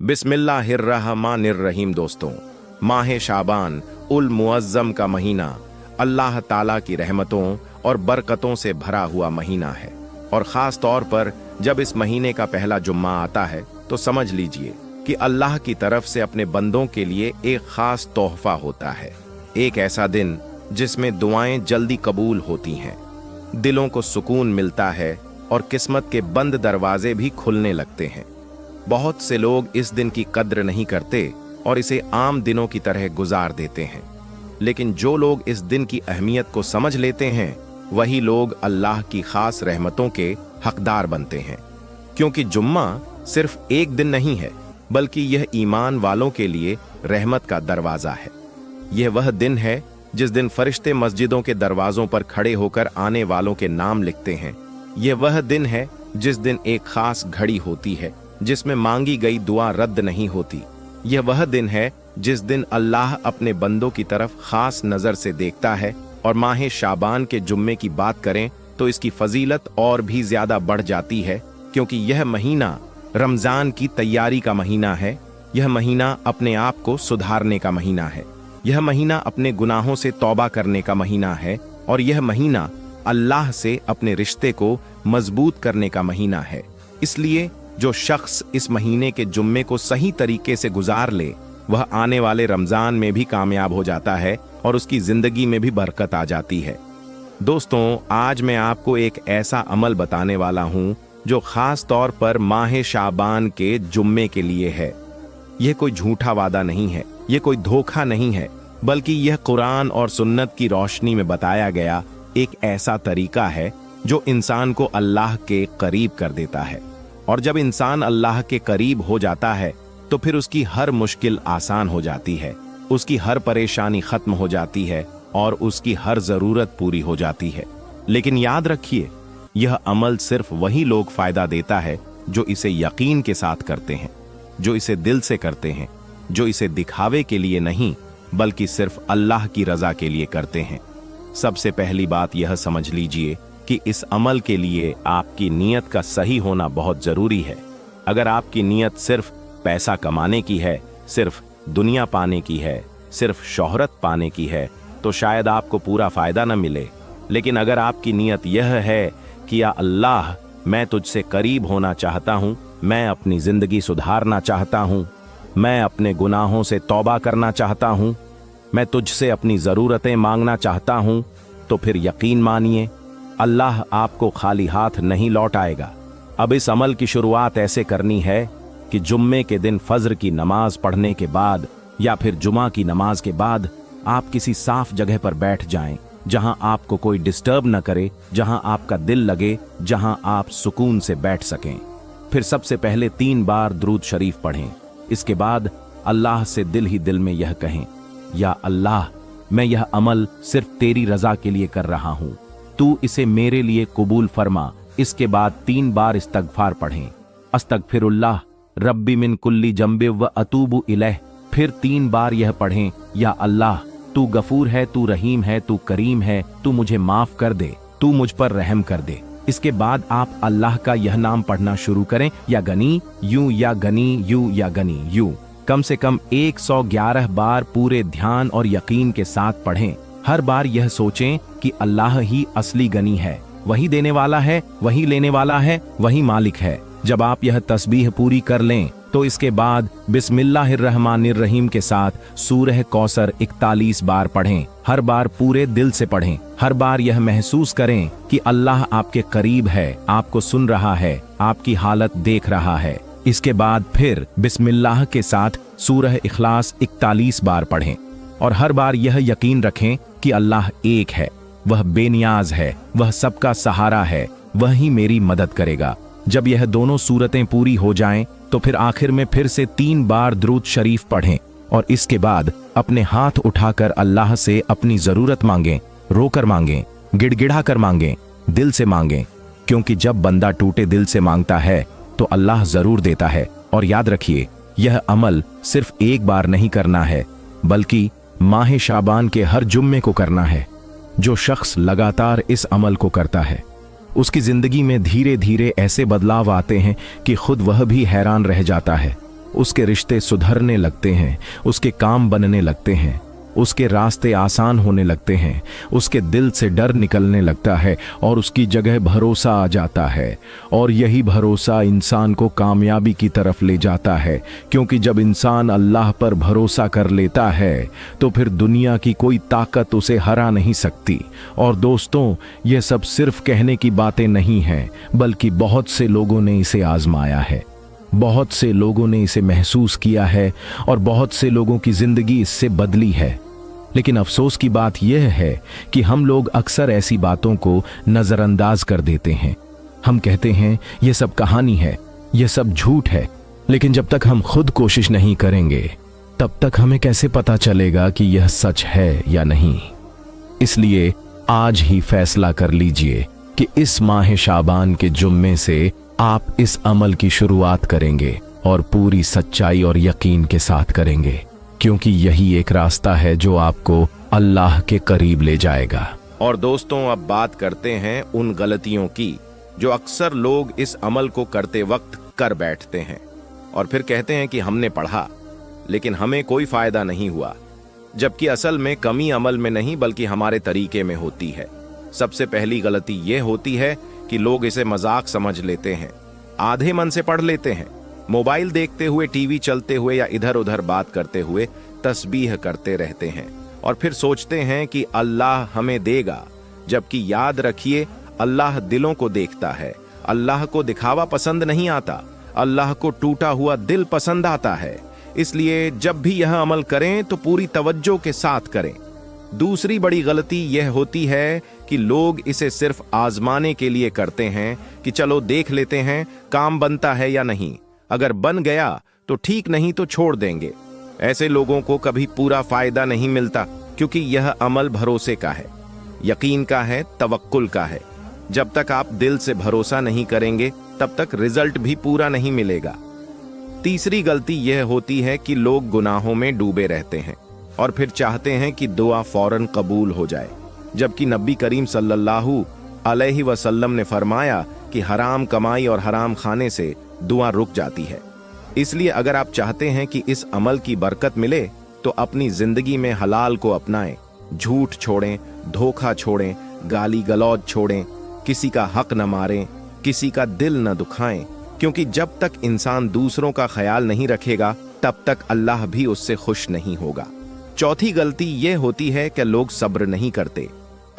बिस्मिल्लाहिर्रहमानिर्रहीम। दोस्तों, माह शाबान उल मुअज्जम का महीना अल्लाह ताला की रहमतों और बरकतों से भरा हुआ महीना है। और ख़ास तौर पर जब इस महीने का पहला जुम्मा आता है तो समझ लीजिए कि अल्लाह की तरफ से अपने बंदों के लिए एक ख़ास तोहफा होता है। एक ऐसा दिन जिसमें दुआएं जल्दी कबूल होती हैं, दिलों को सुकून मिलता है और किस्मत के बंद दरवाजे भी खुलने लगते हैं। बहुत से लोग इस दिन की कद्र नहीं करते और इसे आम दिनों की तरह गुजार देते हैं, लेकिन जो लोग इस दिन की अहमियत को समझ लेते हैं वही लोग अल्लाह की खास रहमतों के हकदार बनते हैं। क्योंकि जुम्मा सिर्फ एक दिन नहीं है, बल्कि यह ईमान वालों के लिए रहमत का दरवाजा है। यह वह दिन है जिस दिन फरिश्ते मस्जिदों के दरवाजों पर खड़े होकर आने वालों के नाम लिखते हैं। यह वह दिन है जिस दिन एक खास घड़ी होती है जिसमें मांगी गई दुआ रद्द नहीं होती। यह वह दिन है जिस दिन अल्लाह अपने बंदों की तरफ खास नजर से देखता है। और माह शाबान के जुम्मे की बात करें तो इसकी फजीलत और भी ज्यादा बढ़ जाती है, क्योंकि यह महीना रमजान की तैयारी का महीना है। यह महीना अपने आप को सुधारने का महीना है। यह महीना अपने गुनाहों से तौबा करने का महीना है। और यह महीना अल्लाह से अपने रिश्ते को मजबूत करने का महीना है। इसलिए जो शख्स इस महीने के जुम्मे को सही तरीके से गुजार ले, वह आने वाले रमजान में भी कामयाब हो जाता है और उसकी जिंदगी में भी बरकत आ जाती है। दोस्तों, आज मैं आपको एक ऐसा अमल बताने वाला हूं जो खास तौर पर माह शाबान के जुम्मे के लिए है। यह कोई झूठा वादा नहीं है, यह कोई धोखा नहीं है, बल्कि यह कुरान और सुन्नत की रोशनी में बताया गया एक ऐसा तरीका है जो इंसान को अल्लाह के करीब कर देता है। और जब इंसान अल्लाह के करीब हो जाता है तो फिर उसकी हर मुश्किल आसान हो जाती है, उसकी हर परेशानी खत्म हो जाती है और उसकी हर जरूरत पूरी हो जाती है। लेकिन याद रखिए, यह अमल सिर्फ वही लोग फायदा देता है जो इसे यकीन के साथ करते हैं, जो इसे दिल से करते हैं, जो इसे दिखावे के लिए नहीं बल्कि सिर्फ अल्लाह की रजा के लिए करते हैं। सबसे पहली बात यह समझ लीजिए कि इस अमल के लिए आपकी नीयत का सही होना बहुत जरूरी है। अगर आपकी नीयत सिर्फ पैसा कमाने की है, सिर्फ दुनिया पाने की है, सिर्फ शोहरत पाने की है, तो शायद आपको पूरा फायदा न मिले। लेकिन अगर आपकी नीयत यह है कि या अल्लाह, मैं तुझसे करीब होना चाहता हूँ, मैं अपनी जिंदगी सुधारना चाहता हूँ, मैं अपने गुनाहों से तौबा करना चाहता हूँ, मैं तुझसे अपनी ज़रूरतें मांगना चाहता हूँ, तो फिर यकीन मानिए अल्लाह आपको खाली हाथ नहीं लौटाएगा। अब इस अमल की शुरुआत ऐसे करनी है कि जुम्मे के दिन फज्र की नमाज पढ़ने के बाद या फिर जुमा की नमाज के बाद आप किसी साफ जगह पर बैठ जाएं, जहां आपको कोई डिस्टर्ब न करे, जहां आपका दिल लगे, जहां आप सुकून से बैठ सकें। फिर सबसे पहले 3 बार दुरूद शरीफ पढ़ें। इसके बाद अल्लाह से दिल ही दिल में यह कहें, या अल्लाह, मैं यह अमल सिर्फ तेरी रजा के लिए कर रहा हूँ, तू इसे मेरे लिए कबूल फरमा। इसके बाद 3 बार इस्तगफार पढ़ें, अस्तगफिरुल्लाह रब्बी मिन कुल्ली जंबे व अतूबु इलैह। फिर 3 बार यह पढ़ें, या अल्लाह, तू गफूर है, तू रहीम है, तू करीम है, तू मुझे माफ कर दे, तू मुझ पर रहम कर दे। इसके बाद आप अल्लाह का यह नाम पढ़ना शुरू करें, या गनी यूं, या गनी यूं, या गनी यूं। कम से कम 111 बार पूरे ध्यान और यकीन के साथ पढ़ें। हर बार यह सोचें कि अल्लाह ही असली गनी है, वही देने वाला है, वही लेने वाला है, वही मालिक है। जब आप यह तस्बीह पूरी कर लें तो इसके बाद बिस्मिल्लाहिर्रहमानिर्रहीम के साथ सूरह कौसर 41 बार पढ़ें। हर बार पूरे दिल से पढ़ें। हर बार यह महसूस करें कि अल्लाह आपके करीब है, आपको सुन रहा है, आपकी हालत देख रहा है। इसके बाद फिर बिस्मिल्लाह के साथ सूरह इखलास 41 बार पढ़ें। और हर बार यह यकीन रखें कि अल्लाह एक है, वह बेनियाज है, वह सबका सहारा है, वह ही मेरी मदद करेगा। जब यह दोनों सूरतें पूरी हो जाएं, तो फिर आखिर में फिर से 3 बार दुरूद शरीफ पढ़ें। और इसके बाद अपने हाथ उठाकर अल्लाह से अपनी जरूरत मांगें, रोकर मांगें, गिड़गिड़ा कर मांगें, दिल से मांगें। क्योंकि जब बंदा टूटे दिल से मांगता है तो अल्लाह जरूर देता है। और याद रखिए, यह अमल सिर्फ एक बार नहीं करना है, बल्कि माह शाबान के हर जुम्मे को करना है। जो शख्स लगातार इस अमल को करता है, उसकी जिंदगी में धीरे धीरे ऐसे बदलाव आते हैं कि खुद वह भी हैरान रह जाता है। उसके रिश्ते सुधरने लगते हैं, उसके काम बनने लगते हैं, उसके रास्ते आसान होने लगते हैं, उसके दिल से डर निकलने लगता है और उसकी जगह भरोसा आ जाता है। और यही भरोसा इंसान को कामयाबी की तरफ ले जाता है, क्योंकि जब इंसान अल्लाह पर भरोसा कर लेता है तो फिर दुनिया की कोई ताकत उसे हरा नहीं सकती। और दोस्तों, ये सब सिर्फ कहने की बातें नहीं हैं, बल्कि बहुत से लोगों ने इसे आजमाया है, बहुत से लोगों ने इसे महसूस किया है और बहुत से लोगों की जिंदगी इससे बदली है। लेकिन अफसोस की बात यह है कि हम लोग अक्सर ऐसी बातों को नजरअंदाज कर देते हैं। हम कहते हैं ये सब कहानी है, ये सब झूठ है, लेकिन जब तक हम खुद कोशिश नहीं करेंगे तब तक हमें कैसे पता चलेगा कि यह सच है या नहीं। इसलिए आज ही फैसला कर लीजिए कि इस माह शाबान के जुम्मे से आप इस अमल की शुरुआत करेंगे और पूरी सच्चाई और यकीन के साथ करेंगे, क्योंकि यही एक रास्ता है जो आपको अल्लाह के करीब ले जाएगा। और दोस्तों, अब बात करते हैं उन गलतियों की जो अक्सर लोग इस अमल को करते वक्त कर बैठते हैं और फिर कहते हैं कि हमने पढ़ा लेकिन हमें कोई फायदा नहीं हुआ, जबकि असल में कमी अमल में नहीं बल्कि हमारे तरीके में होती है। सबसे पहली गलती यह होती है कि लोग इसे मजाक समझ लेते हैं, आधे मन से पढ़ लेते हैं, मोबाइल देखते हुए, टीवी चलते हुए या इधर उधर बात करते हुए तस्बीह करते रहते हैं और फिर सोचते हैं कि अल्लाह हमें देगा, जबकि याद रखिए अल्लाह दिलों को देखता है। अल्लाह को दिखावा पसंद नहीं आता, अल्लाह को टूटा हुआ दिल पसंद आता है। इसलिए जब भी यह अमल करें तो पूरी तवज्जो के साथ करें। दूसरी बड़ी गलती यह होती है कि लोग इसे सिर्फ आजमाने के लिए करते हैं कि चलो देख लेते हैं काम बनता है या नहीं, अगर बन गया तो ठीक, नहीं तो छोड़ देंगे। ऐसे लोगों को कभी पूरा फायदा नहीं मिलता, क्योंकि यह अमल भरोसे का है, यकीन का है, तवक्कुल का है। जब तक आप दिल से भरोसा नहीं करेंगे तब तक रिजल्ट भी पूरा नहीं मिलेगा। तीसरी गलती यह होती है कि लोग गुनाहों में डूबे रहते हैं और फिर चाहते हैं कि दुआ फौरन कबूल हो जाए, जबकि नबी करीम सल्लल्लाहु अलैहि वसल्लम ने फरमाया कि हराम कमाई और हराम खाने से दुआ रुक जाती है। इसलिए अगर आप चाहते हैं कि इस अमल की बरकत मिले तो अपनी जिंदगी में हलाल को अपनाएं, झूठ छोड़ें, धोखा छोड़ें, गाली गलौज छोड़ें, किसी का हक न मारें, किसी का दिल न दुखाएं, क्योंकि जब तक इंसान दूसरों का ख्याल नहीं रखेगा तब तक अल्लाह भी उससे खुश नहीं होगा। चौथी गलती यह होती है कि लोग सब्र नहीं करते।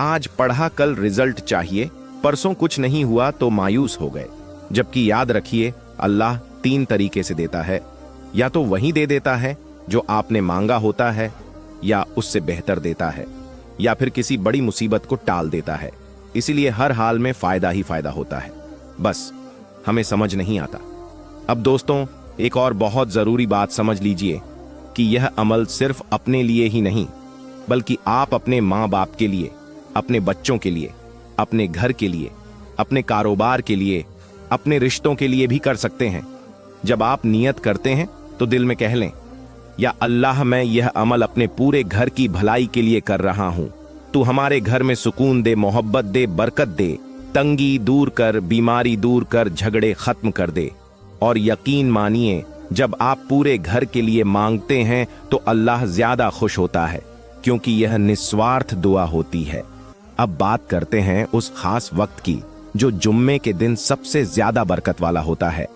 आज पढ़ा कल रिजल्ट चाहिए, परसों कुछ नहीं हुआ तो मायूस हो गए, जबकि याद रखिए अल्लाह 3 तरीके से देता है, या तो वही दे देता है जो आपने मांगा होता है, या उससे बेहतर देता है, या फिर किसी बड़ी मुसीबत को टाल देता है। इसीलिए हर हाल में फायदा ही फायदा होता है, बस हमें समझ नहीं आता। अब दोस्तों, एक और बहुत जरूरी बात समझ लीजिए कि यह अमल सिर्फ अपने लिए ही नहीं बल्कि आप अपने माँ बाप के लिए, अपने बच्चों के लिए, अपने घर के लिए, अपने कारोबार के लिए, अपने रिश्तों के लिए भी कर सकते हैं। जब आप नियत करते हैं तो दिल में कह लें, या अल्लाह मैं यह अमल अपने पूरे घर की भलाई के लिए कर रहा हूं, तू हमारे घर में सुकून दे, मोहब्बत दे, बरकत दे, तंगी दूर कर, बीमारी दूर कर, झगड़े खत्म कर दे। और यकीन मानिए जब आप पूरे घर के लिए मांगते हैं तो अल्लाह ज्यादा खुश होता है, क्योंकि यह निस्वार्थ दुआ होती है। अब बात करते हैं उस खास वक्त की जो जुम्मे के दिन सबसे ज्यादा बरकत वाला होता है।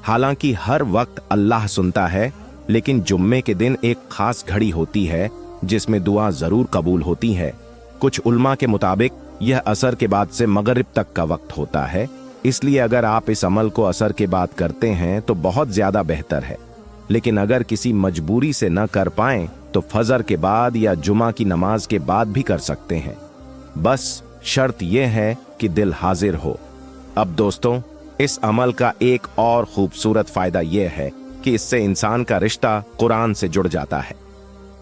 हालांकि हर वक्त अल्लाह सुनता है, लेकिन जुम्मे के दिन एक खास घड़ी होती है जिसमें दुआ जरूर कबूल होती है। कुछ उल्मा के मुताबिक यह असर के बाद से मगरिब तक का वक्त होता है। इसलिए अगर आप इस अमल को असर के बाद करते हैं तो बहुत ज्यादा बेहतर है, लेकिन अगर किसी मजबूरी से न कर पाएं तो फजर के बाद या जुमा की नमाज के बाद भी कर सकते हैं। बस शर्त यह है कि दिल हाजिर हो। अब दोस्तों, इस अमल का एक और खूबसूरत फायदा यह है कि इससे इंसान का रिश्ता कुरान से जुड़ जाता है।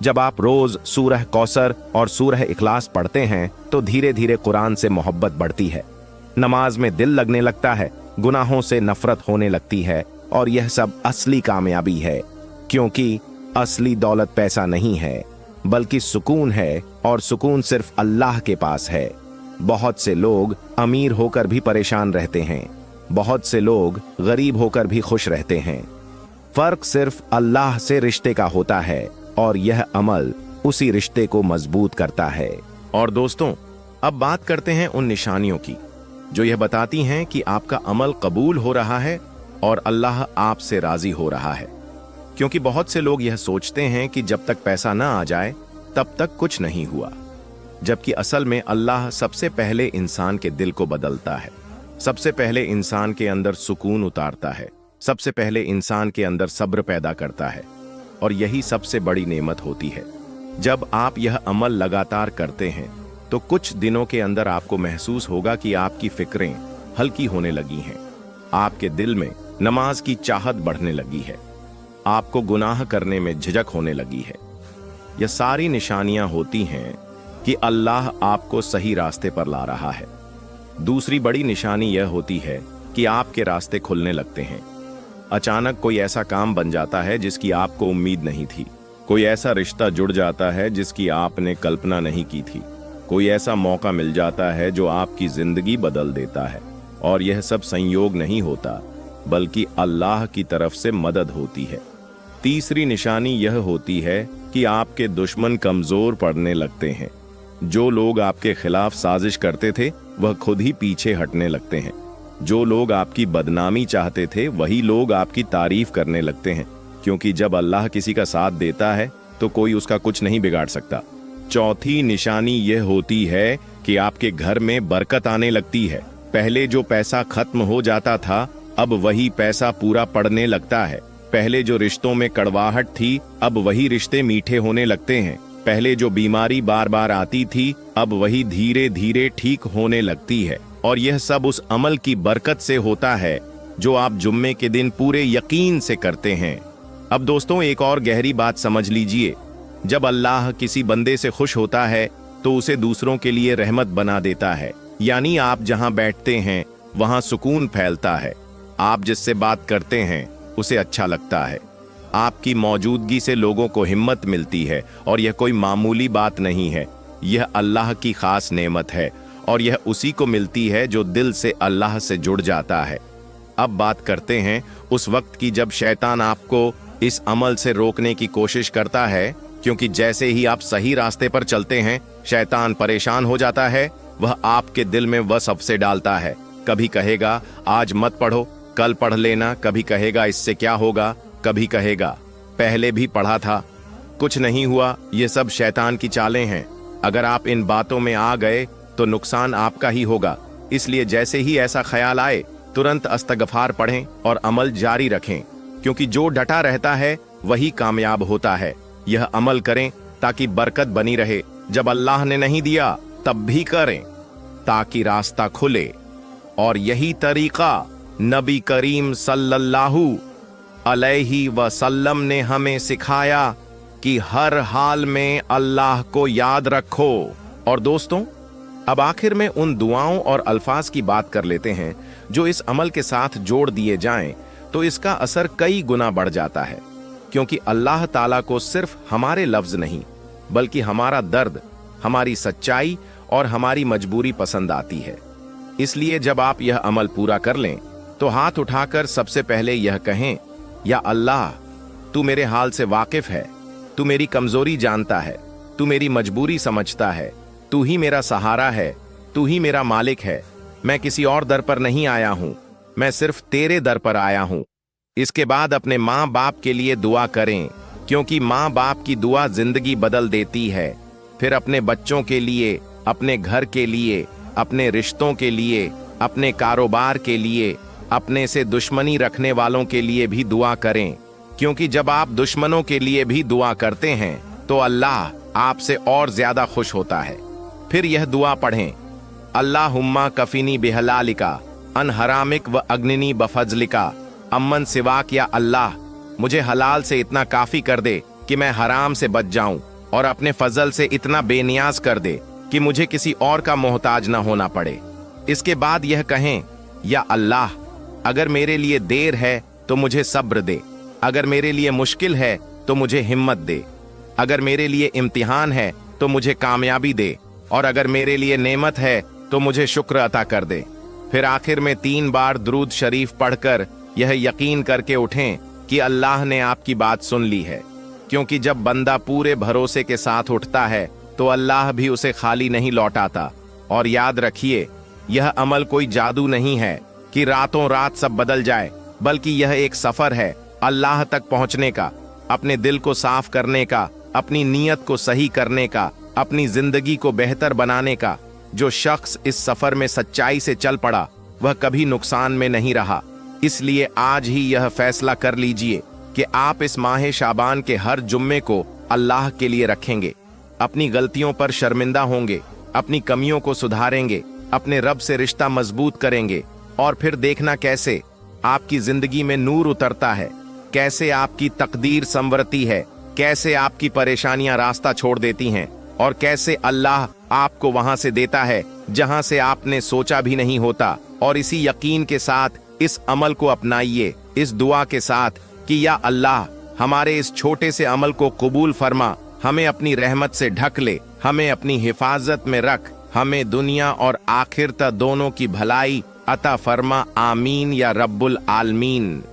जब आप रोज सूरह कौसर और सूरह इखलास पढ़ते हैं तो धीरे धीरे कुरान से मोहब्बत बढ़ती है, नमाज में दिल लगने लगता है, गुनाहों से नफरत होने लगती है। और यह सब असली कामयाबी है, क्योंकि असली दौलत पैसा नहीं है बल्कि सुकून है, और सुकून सिर्फ अल्लाह के पास है। बहुत से लोग अमीर होकर भी परेशान रहते हैं, बहुत से लोग गरीब होकर भी खुश रहते हैं। फर्क सिर्फ अल्लाह से रिश्ते का होता है और यह अमल उसी रिश्ते को मजबूत करता है। और दोस्तों, अब बात करते हैं उन निशानियों की जो यह बताती हैं कि आपका अमल कबूल हो रहा है और अल्लाह आपसे राजी हो रहा है। क्योंकि बहुत से लोग यह सोचते हैं कि जब तक पैसा ना आ जाए तब तक कुछ नहीं हुआ, जबकि असल में अल्लाह सबसे पहले इंसान के दिल को बदलता है, सबसे पहले इंसान के अंदर सुकून उतारता है, सबसे पहले इंसान के अंदर सब्र पैदा करता है, और यही सबसे बड़ी नेमत होती है। जब आप यह अमल लगातार करते हैं तो कुछ दिनों के अंदर आपको महसूस होगा कि आपकी फिक्रें हल्की होने लगी हैं, आपके दिल में नमाज की चाहत बढ़ने लगी है, आपको गुनाह करने में झिझक होने लगी है। यह सारी निशानियां होती हैं कि अल्लाह आपको सही रास्ते पर ला रहा है। दूसरी बड़ी निशानी यह होती है कि आपके रास्ते खुलने लगते हैं। अचानक कोई ऐसा काम बन जाता है जिसकी आपको उम्मीद नहीं थी, कोई ऐसा रिश्ता जुड़ जाता है जिसकी आपने कल्पना नहीं की थी, कोई ऐसा मौका मिल जाता है जो आपकी जिंदगी बदल देता है। और यह सब संयोग नहीं होता, बल्कि अल्लाह की तरफ से मदद होती है। तीसरी निशानी यह होती है कि आपके दुश्मन कमजोर पड़ने लगते हैं। जो लोग आपके खिलाफ साजिश करते थे वह खुद ही पीछे हटने लगते हैं। जो लोग आपकी बदनामी चाहते थे वही लोग आपकी तारीफ करने लगते हैं, क्योंकि जब अल्लाह किसी का साथ देता है तो कोई उसका कुछ नहीं बिगाड़ सकता। चौथी निशानी यह होती है कि आपके घर में बरकत आने लगती है। पहले जो पैसा खत्म हो जाता था अब वही पैसा पूरा पड़ने लगता है। पहले जो रिश्तों में कड़वाहट थी अब वही रिश्ते मीठे होने लगते हैं। पहले जो बीमारी बार बार आती थी अब वही धीरे धीरे ठीक होने लगती है। और यह सब उस अमल की बरकत से होता है जो आप जुम्मे के दिन पूरे यकीन से करते हैं। अब दोस्तों, एक और गहरी बात समझ लीजिए, जब अल्लाह किसी बंदे से खुश होता है तो उसे दूसरों के लिए रहमत बना देता है। यानी आप जहां बैठते हैं वहां सुकून फैलता है, आप जिससे बात करते हैं उसे अच्छा लगता है, आपकी मौजूदगी से लोगों को हिम्मत मिलती है। और यह कोई मामूली बात नहीं है, यह अल्लाह की खास नेमत है, और यह उसी को मिलती है जो दिल से अल्लाह से जुड़ जाता है। अब बात करते हैं उस वक्त की जब शैतान आपको इस अमल से रोकने की कोशिश करता है, क्योंकि जैसे ही आप सही रास्ते पर चलते हैं शैतान परेशान हो जाता है। वह आपके दिल में वसवसे डालता है, कभी कहेगा आज मत पढ़ो, कल पढ़ लेना, कभी कहेगा इससे क्या होगा, कभी कहेगा पहले भी पढ़ा था, कुछ नहीं हुआ। ये सब शैतान की चालें हैं। अगर आप इन बातों में आ गए तो नुकसान आपका ही होगा। इसलिए जैसे ही ऐसा ख्याल आए तुरंत इस्तगफार पढ़ें और अमल जारी रखें, क्योंकि जो डटा रहता है वही कामयाब होता है। यह अमल करें ताकि बरकत बनी रहे। जब अल्लाह ने नहीं दिया तब भी करें ताकि रास्ता खुले। और यही तरीका नबी करीम सल्लल्लाहु अलैहि वसल्लम ने हमें सिखाया कि हर हाल में अल्लाह को याद रखो। और दोस्तों, अब आखिर में उन दुआओं और अल्फाज की बात कर लेते हैं जो इस अमल के साथ जोड़ दिए जाएं तो इसका असर कई गुना बढ़ जाता है, क्योंकि अल्लाह ताला को सिर्फ हमारे लफ्ज नहीं बल्कि हमारा दर्द, हमारी सच्चाई और हमारी मजबूरी पसंद आती है। इसलिए जब आप यह अमल पूरा कर लें तो हाथ उठाकर सबसे पहले यह कहें, या अल्लाह, तू मेरे हाल से वाकिफ है, तू मेरी कमजोरी जानता है, तू मेरी मजबूरी समझता है, तू ही मेरा सहारा है, तू ही मेरा मालिक है। मैं किसी और दर पर नहीं आया हूं, मैं सिर्फ तेरे दर पर आया हूं। इसके बाद अपने माँ बाप के लिए दुआ करें, क्योंकि माँ बाप की दुआ जिंदगी बदल देती है। फिर अपने बच्चों के लिए, अपने घर के लिए, अपने रिश्तों के लिए, अपने कारोबार के लिए, अपने से दुश्मनी रखने वालों के लिए भी दुआ करें, क्योंकि जब आप दुश्मनों के लिए भी दुआ करते हैं तो अल्लाह आपसे और ज्यादा खुश होता है। फिर यह दुआ पढ़ें, अल्लाहुम्मा कफिनी बिहलालिका अन हरामिक व अग्निनी बफजलिका अम्मन सिवाक। या अल्लाह, मुझे हलाल से इतना काफी कर दे कि मैं हराम से बच जाऊं, और अपने फजल से इतना बेनियाज कर दे कि मुझे किसी और का मोहताज न होना पड़े। इसके बाद यह कहें, या अल्लाह, अगर मेरे लिए देर है तो मुझे सब्र दे, अगर मेरे लिए मुश्किल है तो मुझे हिम्मत दे, अगर मेरे लिए इम्तिहान है तो मुझे कामयाबी दे, और अगर मेरे लिए नेमत है तो मुझे शुक्र अता कर दे। फिर आखिर में 3 बार दुरूद शरीफ पढ़कर यह यकीन करके उठें कि अल्लाह ने आपकी बात सुन ली है, क्योंकि जब बंदा पूरे भरोसे के साथ उठता है तो अल्लाह भी उसे खाली नहीं लौटाता। और याद रखिए, यह अमल कोई जादू नहीं है कि रातों रात सब बदल जाए, बल्कि यह एक सफर है अल्लाह तक पहुंचने का, अपने दिल को साफ करने का, अपनी नीयत को सही करने का, अपनी जिंदगी को बेहतर बनाने का। जो शख्स इस सफर में सच्चाई से चल पड़ा वह कभी नुकसान में नहीं रहा। इसलिए आज ही यह फैसला कर लीजिए कि आप इस माह शाबान के हर जुम्मे को अल्लाह के लिए रखेंगे, अपनी गलतियों पर शर्मिंदा होंगे, अपनी कमियों को सुधारेंगे, अपने रब से रिश्ता मजबूत करेंगे, और फिर देखना कैसे आपकी जिंदगी में नूर उतरता है, कैसे आपकी तकदीर संवरती है, कैसे आपकी परेशानियां रास्ता छोड़ देती हैं, और कैसे अल्लाह आपको वहां से देता है जहां से आपने सोचा भी नहीं होता। और इसी यकीन के साथ इस अमल को अपनाइए, इस दुआ के साथ कि या अल्लाह हमारे इस छोटे से अमल को कबूल फरमा, हमें अपनी रहमत से ढक ले, हमें अपनी हिफाजत में रख, हमें दुनिया और आखिरत दोनों की भलाई अता फरमा। आमीन या रब्बुल आलमीन।